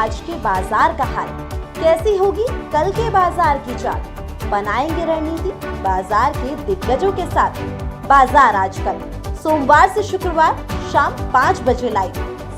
आज के बाजार का हाल, कैसी होगी कल के बाजार की चाल, बनाएंगे रणनीति बाजार के दिग्गजों के साथ। बाजार आजकल सोमवार से शुक्रवार शाम 5 बजे लाइव,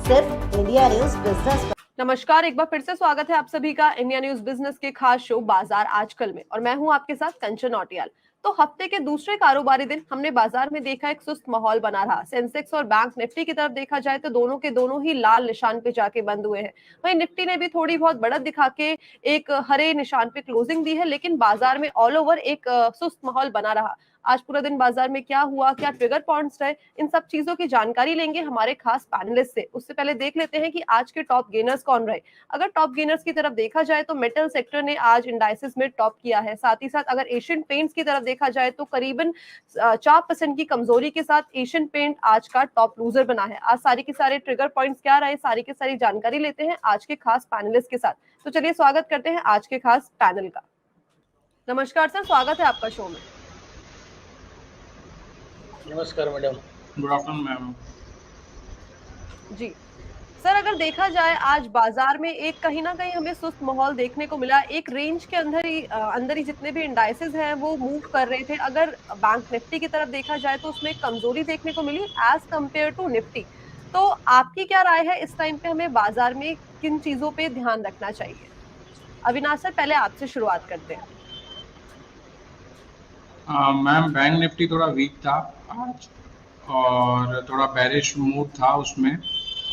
सिर्फ इंडिया न्यूज बिजनेस। नमस्कार, एक बार फिर से स्वागत है आप सभी का इंडिया न्यूज बिजनेस के खास शो बाजार आजकल में, और मैं हूं आपके साथ कंचन औटियाल। तो हफ्ते के दूसरे कारोबारी दिन हमने बाजार में देखा एक सुस्त माहौल बना रहा। सेंसेक्स और बैंक निफ्टी की तरफ देखा जाए तो दोनों के दोनों ही लाल निशान पे जाके बंद हुए हैं। वहीं निफ्टी ने भी थोड़ी बहुत बढ़त दिखा के एक हरे निशान पे क्लोजिंग दी है, लेकिन बाजार में ऑल ओवर एक सुस्त माहौल बना रहा। आज पूरा दिन बाजार में क्या हुआ, क्या ट्रिगर पॉइंट्स रहे, इन सब चीजों की जानकारी लेंगे हमारे खास पैनलिस्ट से। उससे पहले देख लेते हैं कि आज के टॉप गेनर्स कौन रहे। अगर टॉप गेनर्स की तरफ देखा जाए तो मेटल सेक्टर ने आज इंडाइसेस में टॉप किया है। साथ ही साथ अगर एशियन पेंट्स की तरफ देखा जाए तो करीबन 4% की कमजोरी के साथ एशियन पेंट आज का टॉप लूजर बना है। आज सारी के सारे ट्रिगर पॉइंट्स क्या रहे, सारी की सारी जानकारी लेते हैं आज के खास पैनलिस्ट के साथ। तो चलिए स्वागत करते हैं आज के खास पैनल का। नमस्कार सर, स्वागत है आपका शो में। नमस्कार मैडम। Good afternoon ma'am. जी सर, अगर देखा जाए आज बाजार में एक कहीं ना कहीं हमें सुस्त माहौल देखने को मिला। एक रेंज के अंदर ही जितने भी इंडाइसेस हैं वो मूव कर रहे थे। अगर बैंक निफ्टी की तरफ देखा जाए तो उसमें कमजोरी देखने को मिली एज कंपेयर टू निफ्टी। तो आपकी क्या राय है, इस टाइम पे हमें बाजार में किन चीजों पे ध्यान रखना चाहिए? अविनाश सर, पहले आपसे शुरुआत करते हैं। मैम, बैंक निफ्टी थोड़ा वीक था आज और थोड़ा बेरिश मूड था उसमें।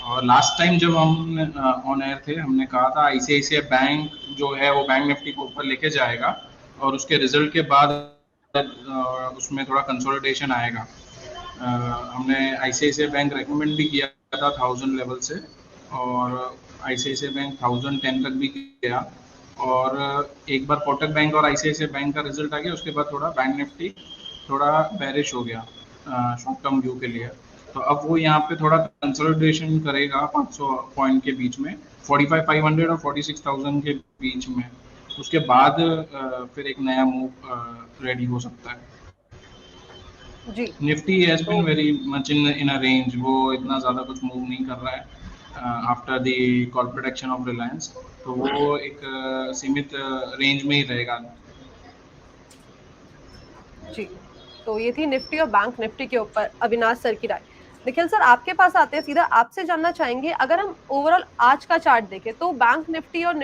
और लास्ट टाइम जब हम ऑन एयर थे हमने कहा था आईसीआईसीआई बैंक जो है वो बैंक निफ्टी को ऊपर लेके जाएगा और उसके रिजल्ट के बाद उसमें थोड़ा कंसोलिडेशन आएगा। हमने आईसीआईसीआई बैंक रेकमेंड भी किया था 1000 लेवल से, और आईसीआईसीआई बैंक 1010 तक भी गया। और एक बार कोटक बैंक और आईसीआईसीआई बैंक का रिजल्ट आ गया, उसके बाद थोड़ा बैंक निफ्टी थोड़ा बेरिश हो गया शॉर्ट टर्म व्यू के लिए। तो अब वो यहाँ पे थोड़ा कंसोलिडेशन करेगा 500 पॉइंट के बीच में, 45,500 और 46,000 के बीच में। उसके बाद फिर एक नया मूव रेडी हो सकता है। जी, Nifty has been very much in a range, वो इतना ज़्यादा कुछ मूव नहीं कर रहा है after the corporate action of Reliance, तो वो एक सीमित रेंज में ही रहेगा। जी, तो ये थी निफ्टी और बैंक निफ्टी के ऊपर अविनाश सर की राय। निखिल सर, आपके पास आते हैं, सीधा आपसे जानना चाहेंगे, अगर हम ओवरऑल आज का चार्ट देखें तो बैंक निफ्टी और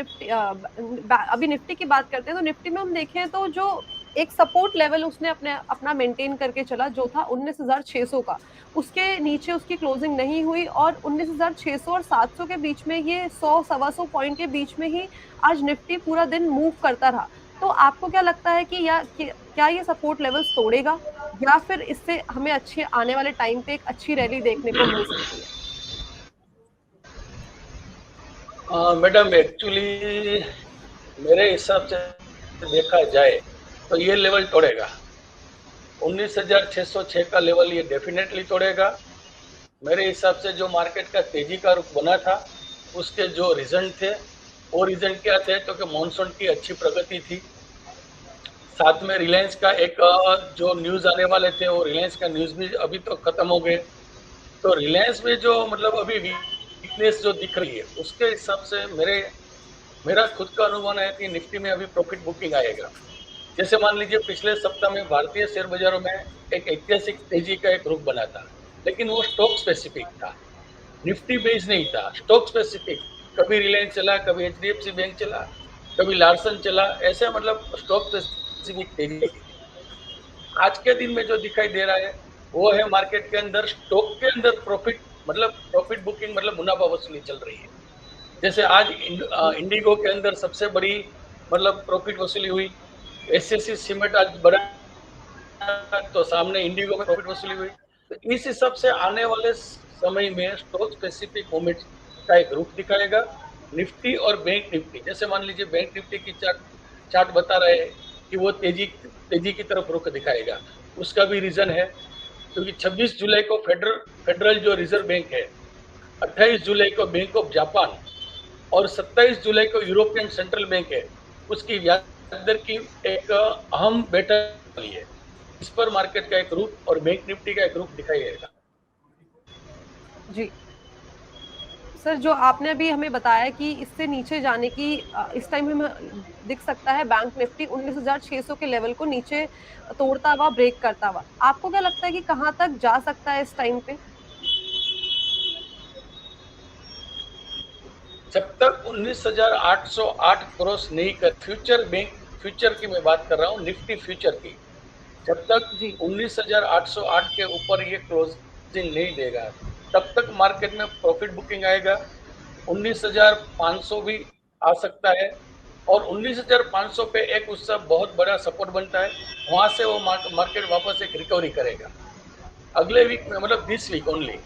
अभी निफ्टी की बात करते हैं तो निफ्टी में हम देखें तो जो एक सपोर्ट लेवल उसने अपना मेंटेन करके चला जो था 19,600 का, उसके नीचे उसकी क्लोजिंग नहीं हुई और 19,600 और 700 के बीच में, ये 100-125 पॉइंट के बीच में ही आज निफ्टी पूरा दिन मूव करता रहा। तो आपको क्या लगता है कि क्या ये सपोर्ट लेवल्स तोड़ेगा या फिर इससे हमें अच्छे आने वाले टाइम पे एक अच्छी रैली देखने को मिल सकती है? मैडम, एक्चुअली मेरे हिसाब से देखा जाए तो ये लेवल तोड़ेगा। 19,606 का लेवल ये डेफिनेटली तोड़ेगा। मेरे हिसाब से जो मार्केट का तेजी का रुख बना था उसके जो रीजन थे वो रीजन क्या थे, तो कि मॉनसून की अच्छी प्रगति थी, साथ में रिलायंस का एक जो न्यूज़ आने वाले थे वो रिलायंस का न्यूज़ भी अभी तो खत्म हो गए। तो रिलायंस में जो मतलब अभी वीकनेस जो दिख रही है उसके हिसाब से मेरा खुद का अनुमान है कि निफ्टी में अभी प्रॉफिट बुकिंग आएगा। जैसे मान लीजिए पिछले सप्ताह में भारतीय शेयर बाजारों में एक ऐतिहासिक तेजी का एक रुख बना था, लेकिन वो स्टॉक स्पेसिफिक था, निफ्टी बेस नहीं था, स्टॉक स्पेसिफिक। कभी रिलायंस चला, कभी एचडीएफसी बैंक चला, कभी लार्सन चला, ऐसे मतलब स्टॉक स्पेसिफिक तेजी। आज के दिन में जो दिखाई दे रहा है वो है मार्केट के अंदर स्टॉक के अंदर प्रॉफिट बुकिंग मतलब मुनाफा वसूली चल रही है। जैसे आज इंडिगो के अंदर सबसे बड़ी मतलब प्रॉफिट वसूली हुई। एसएससी सीमेंट आज बढ़ा तो सामने इंडिगो में प्रॉफिट वसूली हुई। तो इस हिसाब से आने वाले समय में स्टॉक स्पेसिफिक मूवमेंट का एक रुख दिखाएगा निफ्टी और बैंक निफ्टी। जैसे मान लीजिए बैंक निफ्टी की चार्ट बता रहे हैं कि वो तेजी की तरफ रुख दिखाएगा। उसका भी रीजन है क्योंकि 26 जुलाई को फेडरल जो रिजर्व बैंक है, 28 जुलाई को बैंक ऑफ जापान और 27 जुलाई को यूरोपियन सेंट्रल बैंक है, उसकी ब्याज दर की एक अहम बैठक वाली है। इस पर मार्केट का एक रुख और बैंक निफ्टी का एक रुख दिखाई देगा। जी, सर जो आपने अभी हमें बताया कि इससे नीचे जाने की इस टाइम हमें दिख सकता है बैंक निफ्टी 19,600 के लेवल को नीचे तोड़ता हुआ ब्रेक करता हुआ। आपको क्या लगता है कि कहाँ तक जा सकता है इस टाइम पे? जब तक 19,808 क्रॉस नहीं कर फ्यूचर बैंक फ्यूचर की मैं बात कर रहा हूँ, निफ्टी फ्यूचर की, जब तक जी 19,808 के ऊपर ये क्लोजिंग नहीं देगा तब तक मार्केट में प्रॉफिट बुकिंग आएगा। 19,500 भी आ सकता है और 19,500 पे एक उसका बहुत बड़ा सपोर्ट बनता है, वहां से वो मार्केट वापस एक रिकवरी करेगा। अगले वीक में मतलब दिस वीक ओनली,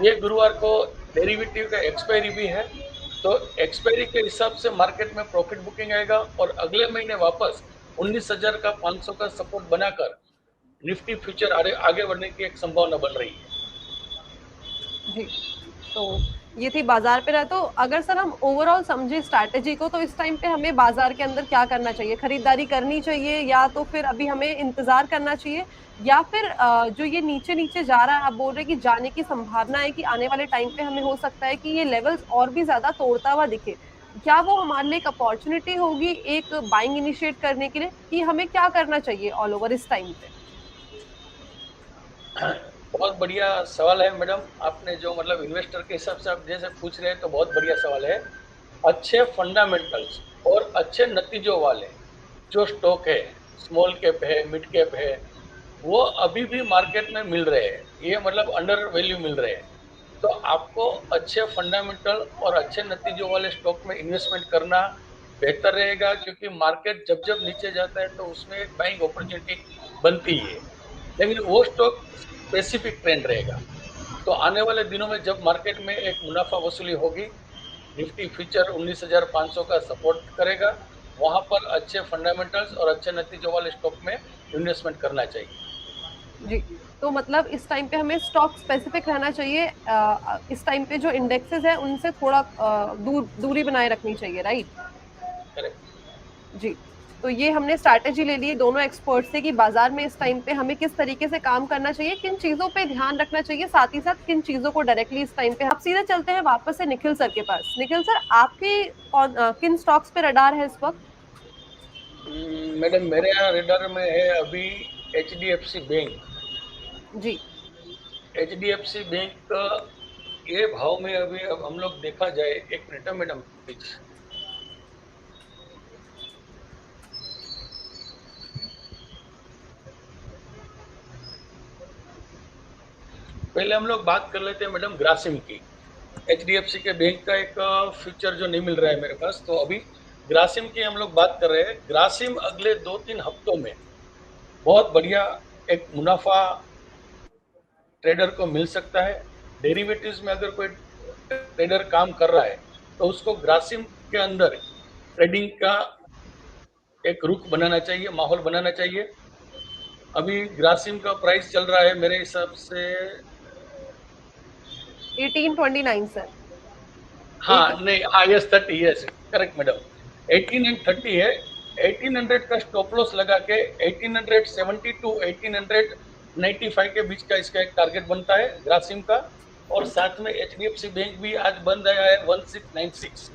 ये गुरुवार को डेरिवेटिव का एक्सपायरी भी है, तो एक्सपायरी के हिसाब से मार्केट में प्रॉफिट बुकिंग आएगा और अगले महीने वापस 19,500 का सपोर्ट बनाकर निफ्टी फ्यूचर आगे बढ़ने की एक संभावना बन रही है। जी, तो ये थी बाजार पे रहे। तो अगर सर हम ओवरऑल समझे स्ट्रैटेजी को, तो इस टाइम पे हमें बाजार के अंदर क्या करना चाहिए? खरीदारी करनी चाहिए या तो फिर अभी हमें इंतजार करना चाहिए, या फिर जो ये नीचे नीचे जा रहा है, आप बोल रहे हैं कि जाने की संभावना है कि आने वाले टाइम पे हमें हो सकता है कि ये लेवल्स और भी ज्यादा तोड़ता हुआ दिखे, क्या वो हमारे लिए एक अपॉर्चुनिटी होगी एक बाइंग इनिशिएट करने के लिए, कि हमें क्या करना चाहिए ऑल ओवर इस टाइम पे? बहुत बढ़िया सवाल है मैडम, आपने जो मतलब इन्वेस्टर के हिसाब से आप जैसे पूछ रहे हैं तो बहुत बढ़िया सवाल है। अच्छे फंडामेंटल्स और अच्छे नतीजों वाले जो स्टॉक है, स्मॉल कैप है, मिड कैप है, वो अभी भी मार्केट में मिल रहे हैं, ये मतलब अंडर वैल्यू मिल रहे हैं। तो आपको अच्छे फंडामेंटल और अच्छे नतीजों वाले स्टॉक में इन्वेस्टमेंट करना बेहतर रहेगा, क्योंकि मार्केट जब जब नीचे जाता है तो उसमें एक बाइंग अपॉर्चुनिटी बनती है, लेकिन वो स्टॉक स्पेसिफिक ट्रेंड रहेगा। तो आने वाले दिनों में जब मार्केट में एक मुनाफा वसूली होगी, निफ्टी फ्यूचर 19,500 का सपोर्ट करेगा, वहां पर अच्छे फंडामेंटल्स और अच्छे नतीजों वाले स्टॉक में इन्वेस्टमेंट करना चाहिए। जी, तो मतलब इस टाइम पे हमें स्टॉक स्पेसिफिक रहना चाहिए, इस टाइम पे जो इंडेक्सेस है उनसे थोड़ा दूरी बनाए रखनी चाहिए, राइट? करेक्ट। जी, तो ये हमने स्ट्रैटेजी ले ली दोनों एक्सपर्ट से कि बाजार में इस टाइम पे हमें किस तरीके से काम करना चाहिए, किन चीजों पे ध्यान रखना चाहिए, साथ ही साथ किन चीजों को डायरेक्टली इस टाइम पे। अब सीधे चलते हैं वापस से निखिल सर के पास। निखिल सर, आपकी किन स्टॉक्स पे रडार है इस वक्त? मैडम मेरे यहाँ रेडर में है अभी HDFC बैंक। जी HDFC बैंक का ये भाव में अभी अब हम लोग देखा जाए, एक मिनट है मैडम प्लीज। पहले हम लोग बात कर लेते हैं मैडम ग्रासिम की। HDFC के बैंक का एक फ्यूचर जो नहीं मिल रहा है मेरे पास, तो अभी ग्रासिम की हम लोग बात कर रहे हैं। ग्रासिम अगले 2-3 हफ्तों में बहुत बढ़िया एक मुनाफा ट्रेडर को मिल सकता है। डेरिवेटिव्स में अगर कोई ट्रेडर काम कर रहा है तो उसको ग्रासिम के अंदर ट्रेडिंग का एक रुख बनाना चाहिए, माहौल बनाना चाहिए। अभी ग्रासिम का प्राइस चल रहा है मेरे हिसाब से 1829 सर। हाँ नहीं, हाँ yes 30, yes correct madam, 18 and 30 है। 1800 का स्टॉप लॉस लगा के 1870 टू 1895 के बीच का इसका एक टारगेट बनता है ग्रासिम का। और साथ में HDFC बैंक भी आज बन रहा है 1696,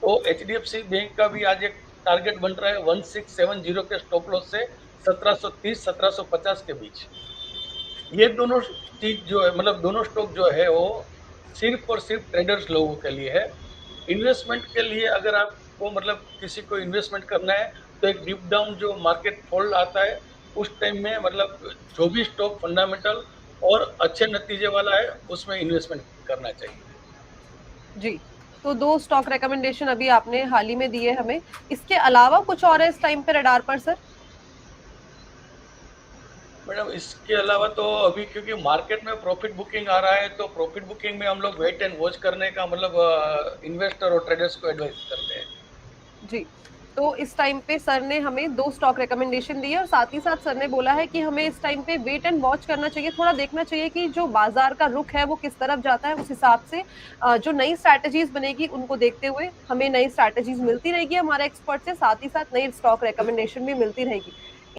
तो HDFC बैंक का भी आज एक टारगेट बन रहा है 1670 के स्टॉप लॉस से 1730-1750 के बीच। ये दोनों चीज जो है, मतलब दोनों स्टॉक जो है वो सिर्फ और सिर्फ ट्रेडर्स लोगों के लिए है। इन्वेस्टमेंट के लिए अगर आपको मतलब किसी को इन्वेस्टमेंट करना है तो एक डीप डाउन जो मार्केट फॉल आता है उस टाइम में मतलब जो भी स्टॉक फंडामेंटल और अच्छे नतीजे वाला है उसमें इन्वेस्टमेंट करना चाहिए। जी, तो 2 स्टॉक रिकमेंडेशन अभी आपने हाल ही में दिए हमें। इसके अलावा कुछ और है इस टाइम पे रडार पर सर? मैडम इसके अलावा तो अभी क्योंकि मार्केट में प्रॉफिट बुकिंग आ रहा है तो प्रॉफिट बुकिंग में हम लोग वेट एंड वॉच करने का मतलब इन्वेस्टर और ट्रेडर्स को एडवाइस करते हैं। जी, तो इस टाइम पे सर ने हमें 2 स्टॉक रिकमेंडेशन दी है और साथ ही साथ सर ने बोला है कि हमें इस टाइम पे वेट एंड वॉच करना चाहिए, थोड़ा देखना चाहिए कि जो बाजार का रुख है वो किस तरफ जाता है। उस हिसाब से जो नई स्ट्रैटेजीज बनेगी उनको देखते हुए हमें नई स्ट्रैटेजीज मिलती रहेगी हमारे एक्सपर्ट से, साथ ही साथ नई स्टॉक रिकमेंडेशन भी मिलती रहेगी।